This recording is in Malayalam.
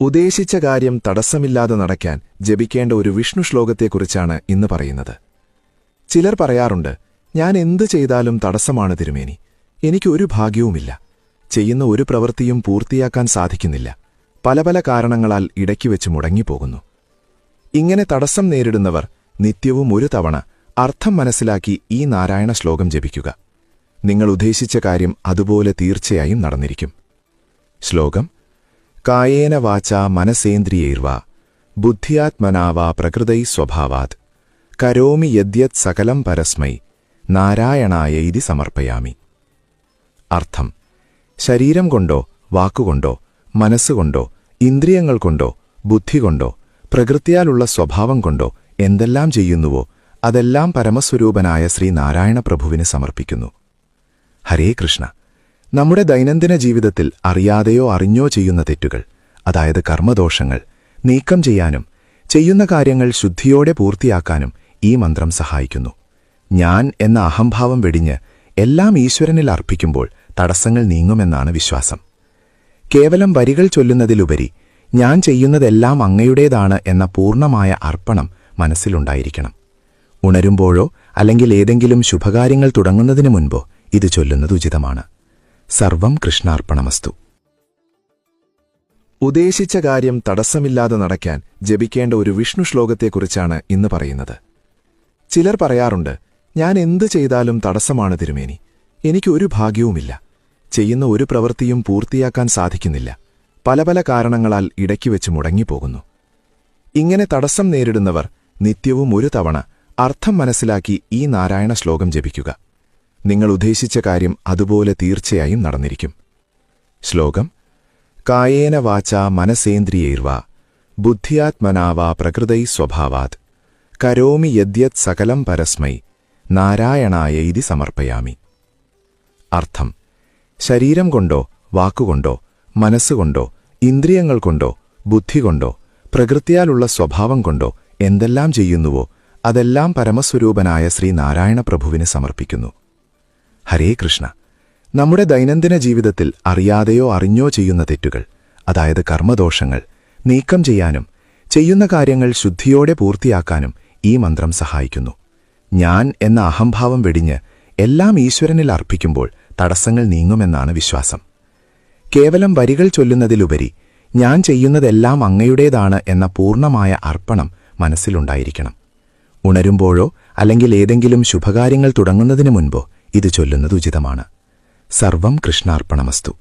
ഉദ്ദേശിച്ച കാര്യം തടസ്സമില്ലാതെ നടക്കാൻ ജപിക്കേണ്ട ഒരു വിഷ്ണു ശ്ലോകത്തെക്കുറിച്ചാണ് ഇന്ന് പറയുന്നത്. ചിലർ പറയാറുണ്ട്, ഞാൻ എന്തു ചെയ്താലും തടസ്സമാണ് തിരുമേനി, എനിക്കൊരു ഭാഗ്യവുമില്ല, ചെയ്യുന്ന ഒരു പ്രവൃത്തിയും പൂർത്തിയാക്കാൻ സാധിക്കുന്നില്ല, പല പല കാരണങ്ങളാൽ ഇടയ്ക്കുവെച്ച് മുടങ്ങിപ്പോകുന്നു. ഇങ്ങനെ തടസ്സം നേരിടുന്നവർ നിത്യവും ഒരു തവണ അർത്ഥം മനസ്സിലാക്കി ഈ നാരായണ ശ്ലോകം ജപിക്കുക. നിങ്ങൾ ഉദ്ദേശിച്ച കാര്യം അതുപോലെ തീർച്ചയായും നടന്നിരിക്കും. ശ്ലോകം: കായേന വാചാ മനസേന്ദ്രിയൈർവാ ബുദ്ധ്യാത്മനാവാ പ്രകൃതൈ സ്വഭാവാത് കരോമി യദ്യത് സകലം പരസ്മൈ നാരായണായൈതി സമർപ്പയാമി. അർത്ഥം: ശരീരം കൊണ്ടോ, വാക്കുകൊണ്ടോ, മനസ്സുകൊണ്ടോ, ഇന്ദ്രിയങ്ങൾ കൊണ്ടോ, ബുദ്ധി കൊണ്ടോ, പ്രകൃത്യാലുള്ള സ്വഭാവം കൊണ്ടോ എന്തെല്ലാം ചെയ്യുന്നുവോ അതെല്ലാം പരമസ്വരൂപനായ ശ്രീ നാരായണ പ്രഭുവിന് സമർപ്പിക്കുന്നു. ഹരേ കൃഷ്ണ. നമ്മുടെ ദൈനംദിന ജീവിതത്തിൽ അറിയാതെയോ അറിഞ്ഞോ ചെയ്യുന്ന തെറ്റുകൾ, അതായത് കർമ്മദോഷങ്ങൾ, നീക്കം ചെയ്യാനും ചെയ്യുന്ന കാര്യങ്ങൾ ശുദ്ധിയോടെ പൂർത്തിയാക്കാനും ഈ മന്ത്രം സഹായിക്കുന്നു. ഞാൻ എന്ന അഹംഭാവം വെടിഞ്ഞ് എല്ലാം ഈശ്വരനിൽ അർപ്പിക്കുമ്പോൾ തടസ്സങ്ങൾ നീങ്ങുമെന്നാണ് വിശ്വാസം. കേവലം വരികൾ ചൊല്ലുന്നതിലുപരി ഞാൻ ചെയ്യുന്നതെല്ലാം അങ്ങയുടേതാണ് എന്ന പൂർണ്ണമായ അർപ്പണം മനസ്സിലുണ്ടായിരിക്കണം. ഉണരുമ്പോഴോ അല്ലെങ്കിൽ ഏതെങ്കിലും ശുഭകാര്യങ്ങൾ തുടങ്ങുന്നതിനു മുൻപോ ഇത് ചൊല്ലുന്നത് ഉചിതമാണ്. സർവം കൃഷ്ണാർപ്പണമസ്തു. ഉദ്ദേശിച്ച കാര്യം തടസ്സമില്ലാതെ നടക്കാൻ ജപിക്കേണ്ട ഒരു വിഷ്ണു ശ്ലോകത്തെക്കുറിച്ചാണ് ഇന്ന് പറയുന്നത്. ചിലർ പറയാറുണ്ട്, ഞാൻ എന്തു ചെയ്താലും തടസ്സമാണ് തിരുമേനി, എനിക്കൊരു ഭാഗ്യവുമില്ല, ചെയ്യുന്ന ഒരു പ്രവൃത്തിയും പൂർത്തിയാക്കാൻ സാധിക്കുന്നില്ല, പല പല കാരണങ്ങളാൽ ഇടയ്ക്കുവെച്ച് മുടങ്ങിപ്പോകുന്നു. ഇങ്ങനെ തടസ്സം നേരിടുന്നവർ നിത്യവും ഒരു തവണ അർത്ഥം മനസ്സിലാക്കി ഈ നാരായണ ശ്ലോകം ജപിക്കുക. നിങ്ങൾ ഉദ്ദേശിച്ച കാര്യം അതുപോലെ തീർച്ചയായും നടന്നിരിക്കും. ശ്ലോകം: കായേന വാചാ മനസേന്ദ്രിയൈർവാ ബുദ്ധ്യാത്മനാവാ പ്രകൃതൈ സ്വഭാവാത് കരോമി യദ്യത് സകലം പരസ്മൈ നാരായണായൈതി സമർപ്പയാമി. അർത്ഥം: ശരീരം കൊണ്ടോ, വാക്കുകൊണ്ടോ, മനസ്സുകൊണ്ടോ, ഇന്ദ്രിയങ്ങൾ കൊണ്ടോ, ബുദ്ധി കൊണ്ടോ, പ്രകൃത്യാലുള്ള സ്വഭാവം കൊണ്ടോ എന്തെല്ലാം ചെയ്യുന്നുവോ അതെല്ലാം പരമസ്വരൂപനായ ശ്രീ നാരായണ പ്രഭുവിന് സമർപ്പിക്കുന്നു. ഹരേ കൃഷ്ണ. നമ്മുടെ ദൈനംദിന ജീവിതത്തിൽ അറിയാതെയോ അറിഞ്ഞോ ചെയ്യുന്ന തെറ്റുകൾ, അതായത് കർമ്മദോഷങ്ങൾ, നീക്കം ചെയ്യാനും ചെയ്യുന്ന കാര്യങ്ങൾ ശുദ്ധിയോടെ പൂർത്തിയാക്കാനും ഈ മന്ത്രം സഹായിക്കുന്നു. ഞാൻ എന്ന അഹംഭാവം വെടിഞ്ഞ് എല്ലാം ഈശ്വരനിൽ അർപ്പിക്കുമ്പോൾ തടസ്സങ്ങൾ നീങ്ങുമെന്നാണ് വിശ്വാസം. കേവലം വരികൾ ചൊല്ലുന്നതിലുപരി ഞാൻ ചെയ്യുന്നതെല്ലാം അങ്ങയുടേതാണ് എന്ന പൂർണ്ണമായ അർപ്പണം മനസ്സിലുണ്ടായിരിക്കണം. ഉണരുമ്പോഴോ അല്ലെങ്കിൽ ഏതെങ്കിലും ശുഭകാര്യങ്ങൾ തുടങ്ങുന്നതിനു മുൻപോ ഇത് ചൊല്ലുന്നത് ഉചിതമാണ്. സർവം കൃഷ്ണാർപ്പണമസ്തു.